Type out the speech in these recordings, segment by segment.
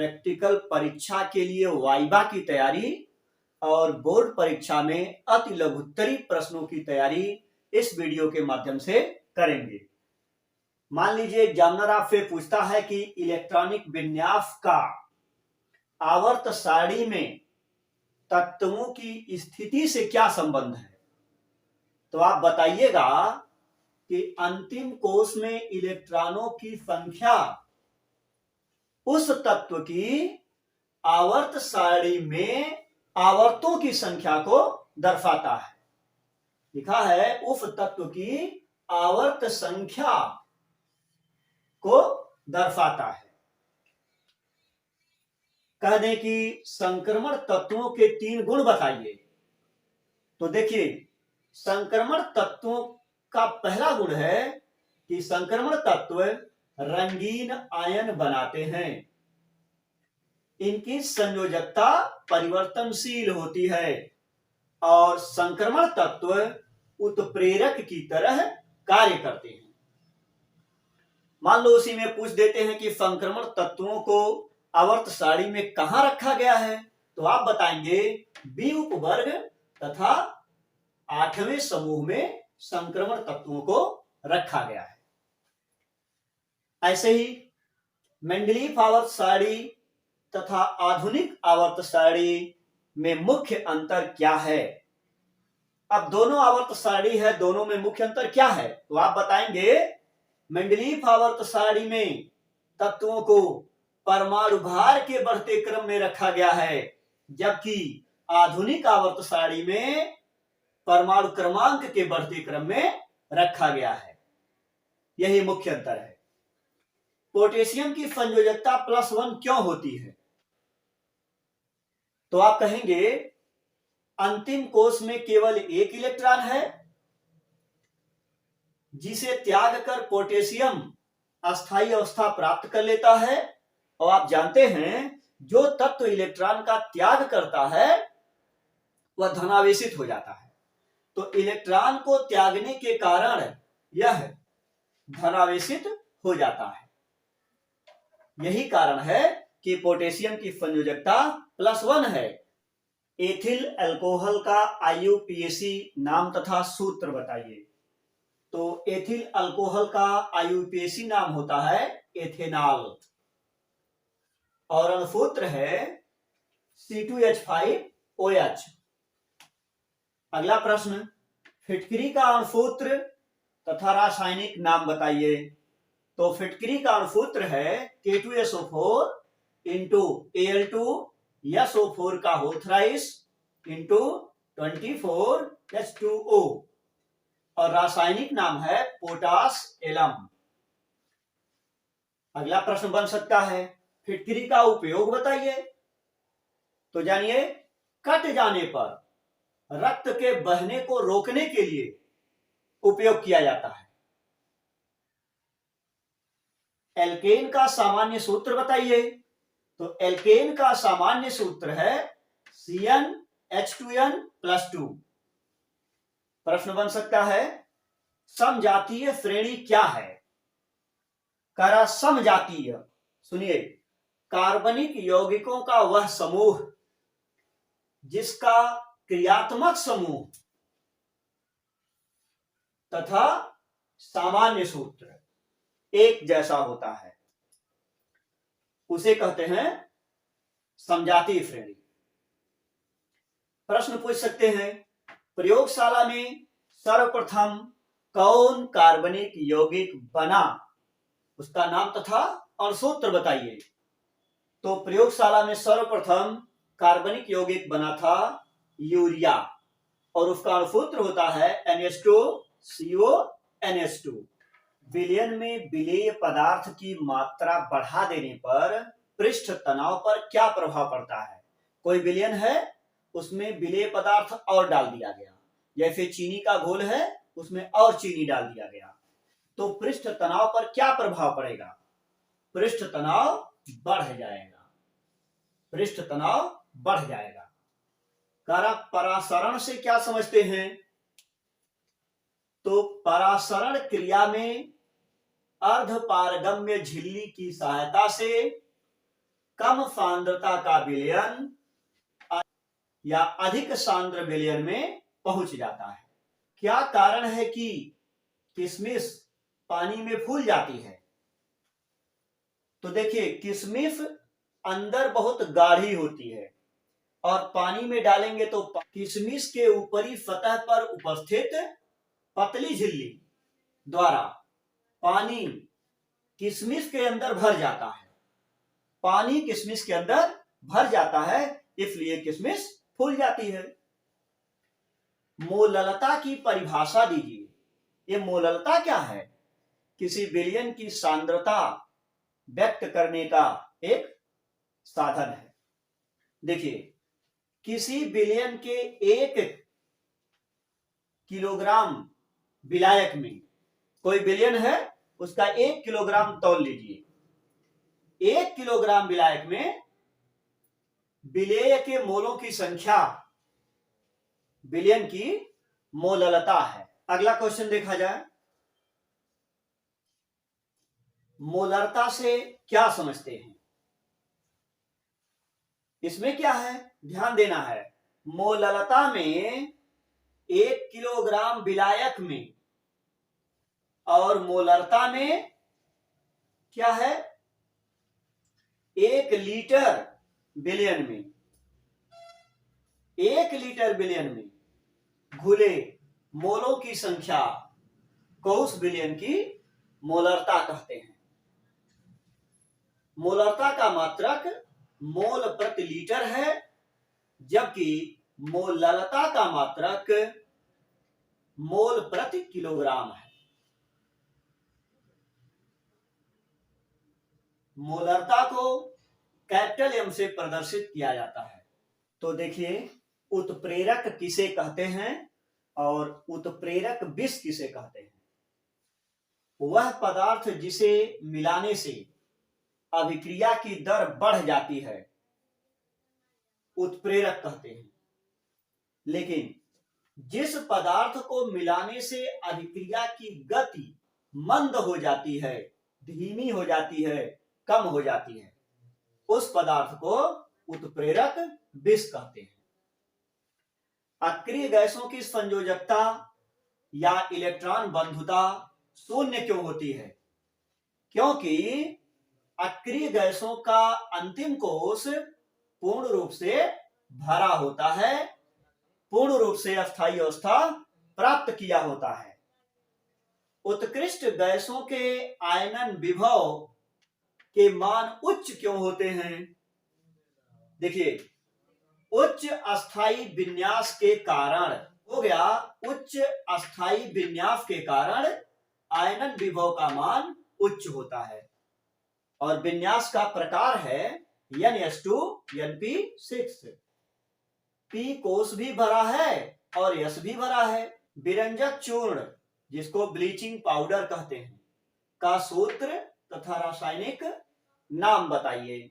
Practical परीक्षा के लिए वाइवा की तैयारी और बोर्ड परीक्षा में अति लघुत्तरी प्रश्नों की तैयारी इस वीडियो के माध्यम से करेंगे। मान लीजिए एग्जामिनर आपसे पूछता है कि इलेक्ट्रॉनिक विन्यास का आवर्त सारणी में तत्वों की स्थिति से क्या संबंध है, तो आप बताइएगा कि अंतिम कोष में इलेक्ट्रॉनों की संख्या उस तत्व की आवर्त सारणी में आवर्तों की संख्या को दर्शाता है। लिखा है उस तत्व की आवर्त संख्या को दर्शाता है। कह दें कि संक्रमण तत्वों के 3 गुण बताइए, तो देखिए संक्रमण तत्वों का पहला गुण है कि संक्रमण तत्व रंगीन आयन बनाते हैं, इनकी संयोजकता परिवर्तनशील होती है और संक्रमण तत्व उत्प्रेरक की तरह कार्य करते हैं। मान लो उसी में पूछ देते हैं कि संक्रमण तत्वों को आवर्त सारणी में कहां रखा गया है, तो आप बताएंगे बी उपवर्ग तथा 8वें समूह में संक्रमण तत्वों को रखा गया है। ऐसे ही मेंडलीफ आवर्त सारणी तथा आधुनिक आवर्त सारणी में मुख्य अंतर क्या है। अब दोनों आवर्त सारणी है, दोनों में मुख्य अंतर क्या है, तो आप बताएंगे मेंडलीफ आवर्त सारणी में तत्वों को परमाणु भार के बढ़ते क्रम में रखा गया है, जबकि आधुनिक आवर्त सारणी में परमाणु क्रमांक के बढ़ते क्रम में रखा गया है। यही मुख्य अंतर है। पोटेशियम की संयोजकता +1 क्यों होती है, तो आप कहेंगे अंतिम कोष में केवल एक इलेक्ट्रॉन है, जिसे त्याग कर पोटेशियम अस्थायी अवस्था प्राप्त कर लेता है। और आप जानते हैं जो तत्व इलेक्ट्रॉन का त्याग करता है वह धनावेशित हो जाता है, तो इलेक्ट्रॉन को त्यागने के कारण यह धनावेशित हो जाता है। यही कारण है कि पोटेशियम की संयोजकता +1 है। एथिल अल्कोहल का IUPAC नाम तथा सूत्र बताइए, तो एथिल अल्कोहल का IUPAC नाम होता है एथेनॉल और अणुसूत्र है C2H5OH। अगला प्रश्न, फिटकरी का अणुसूत्र तथा रासायनिक नाम बताइए, तो फिटकरी का अणुसूत्र है K2SO4 Al2SO4 का होल थ्राइस 24H2O और रासायनिक नाम है पोटास एलम। अगला प्रश्न बन सकता है फिटकरी का उपयोग बताइए, तो जानिए कट जाने पर रक्त के बहने को रोकने के लिए उपयोग किया जाता है। एल्केन का सामान्य सूत्र बताइए, तो एल्केन का सामान्य सूत्र है CnH2n+2। प्रश्न बन सकता है समजातीय श्रेणी क्या है, करा समजातीय, सुनिए कार्बनिक यौगिकों का वह समूह जिसका क्रियात्मक समूह तथा सामान्य सूत्र एक जैसा होता है, उसे कहते हैं समजातीय श्रेणी। प्रश्न पूछ सकते हैं प्रयोगशाला में सर्वप्रथम कौन कार्बनिक यौगिक बना, उसका नाम तथा अणुसूत्र बताइए, तो प्रयोगशाला में सर्वप्रथम कार्बनिक यौगिक बना था यूरिया और उसका अणुसूत्र होता है NH2CONH2। विलयन में विलेय पदार्थ की मात्रा बढ़ा देने पर पृष्ठ तनाव पर क्या प्रभाव पड़ता है। कोई विलयन है, उसमें विलेय पदार्थ और डाल दिया गया, जैसे चीनी का घोल है उसमें और चीनी डाल दिया गया, तो पृष्ठ तनाव पर क्या प्रभाव पड़ेगा, पृष्ठ तनाव बढ़ जाएगा, पृष्ठ तनाव बढ़ जाएगा। कारक परासरण से क्या समझते हैं, तो परासरण क्रिया में अर्धपारगम्य झिल्ली की सहायता से कम सांद्रता का विलयन या अधिक सांद्र विलयन में पहुंच जाता है। क्या कारण है कि किशमिश पानी में फूल जाती है? तो देखिए, किशमिश अंदर बहुत गाढ़ी होती है और पानी में डालेंगे तो किशमिश के ऊपरी सतह पर उपस्थित पतली झिल्ली द्वारा पानी किशमिश के अंदर भर जाता है। पानी किशमिश के अंदर भर जाता है, इसलिए किशमिश फूल जाती है। मोललता की परिभाषा दीजिए। ये मोललता क्या है? किसी विलयन की सांद्रता व्यक्त करने का एक साधन है। देखिए, किसी विलयन के 1 किलोग्राम विलायक में, कोई विलयन है उसका 1 किलोग्राम तौल लीजिए। 1 किलोग्राम विलायक में विलेय के मोलों की संख्या विलयन की मोललता है। अगला क्वेश्चन देखा जाए। मोलरता से क्या समझते हैं? इसमें क्या है, ध्यान देना है। मोललता में 1 किलोग्राम विलायक में और मोलरता में क्या है, 1 लीटर विलयन में, 1 लीटर विलयन में घुले मोलों की संख्या को उस विलयन की मोलरता कहते हैं। मोलरता का मात्रक मोल प्रति लीटर है, जबकि मोललता का मात्रक मोल प्रति किलोग्राम है। मोलरता को कैपिटल एम से प्रदर्शित किया जाता है। तो देखिए, उत्प्रेरक किसे कहते हैं और उत्प्रेरक विष किसे कहते हैं? वह पदार्थ जिसे मिलाने से अभिक्रिया की दर बढ़ जाती है, उत्प्रेरक कहते हैं। लेकिन जिस पदार्थ को मिलाने से अभिक्रिया की गति मंद हो जाती है, धीमी हो जाती है, कम हो जाती है, उस पदार्थ को उत्प्रेरक विष कहते हैं। अक्रिय गैसों की संयोजकता या इलेक्ट्रॉन बंधुता शून्य क्यों होती है? क्योंकि अक्रिय गैसों का अंतिम कोश पूर्ण रूप से भरा होता है, पूर्ण रूप से अस्थायी अवस्था प्राप्त किया होता है। उत्कृष्ट गैसों के आयनन विभव के मान उच्च क्यों होते हैं? देखिए, उच्च अस्थायी विन्यास के कारण हो गया, उच्च अस्थायी विन्यास के कारण आयनन विभव का मान उच्च होता है और विन्यास का प्रकार है NS2 NP6। P कोष भी भरा है और S भी भरा है। विरंजक चूर्ण, जिसको ब्लीचिंग पाउडर कहते हैं, का सूत्र तथा रासायनिक नाम बताइए।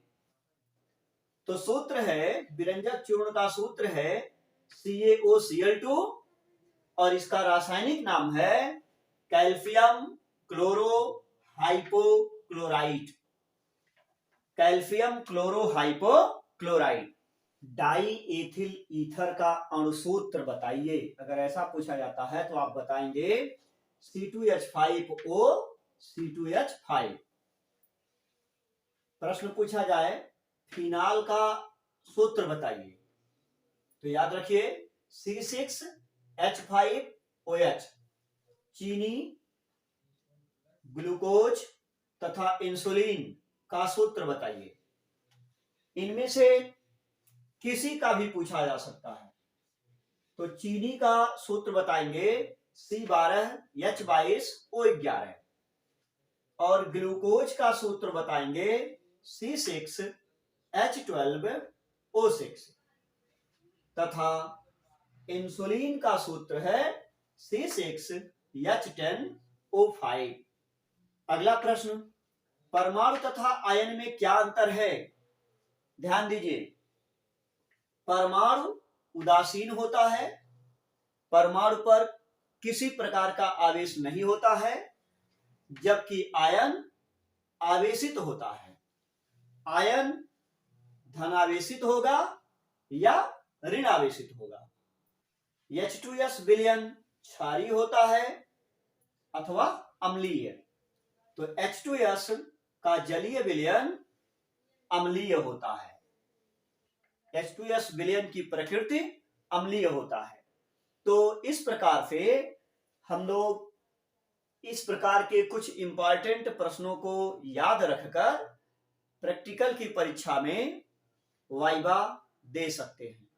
तो सूत्र है, विरंजक चूर्ण का सूत्र है CaOCl2 और इसका रासायनिक नाम है calcium chlorohypochlorite. Calcium chlorohypochlorite. Diethyl ether का अणुसूत्र बताइए। अगर ऐसा पूछा जाता है तो आप बताएंगे C2H5O C2H5। प्रश्न पूछा जाए फिनाल का सूत्र बताइए, तो याद रखिए C6H5OH। चीनी, ग्लूकोज तथा इंसुलिन का सूत्र बताइए। इनमें से किसी का भी पूछा जा सकता है। तो चीनी का सूत्र बताएंगे C12H22O11 और ग्लूकोज का सूत्र बताएंगे C6H12O6 तथा इंसुलिन का सूत्र है C6H10O5। अगला प्रश्न, परमाणु तथा आयन में क्या अंतर है? ध्यान दीजिए, परमाणु उदासीन होता है, परमाणु पर किसी प्रकार का आवेश नहीं होता है, जबकि आयन आवेशित होता है। आयन धनावेशित होगा या ऋणावेशित होगा। H2S विलयन क्षारीय होता है अथवा अम्लीय। तो H2S का जलीय विलयन अम्लीय होता है। H2S विलयन की प्रकृति अम्लीय होता है। तो इस प्रकार से हम लोग इस प्रकार के कुछ इंपॉर्टेंट प्रश्नों को याद रखकर प्रैक्टिकल की परीक्षा में वाइवा दे सकते हैं।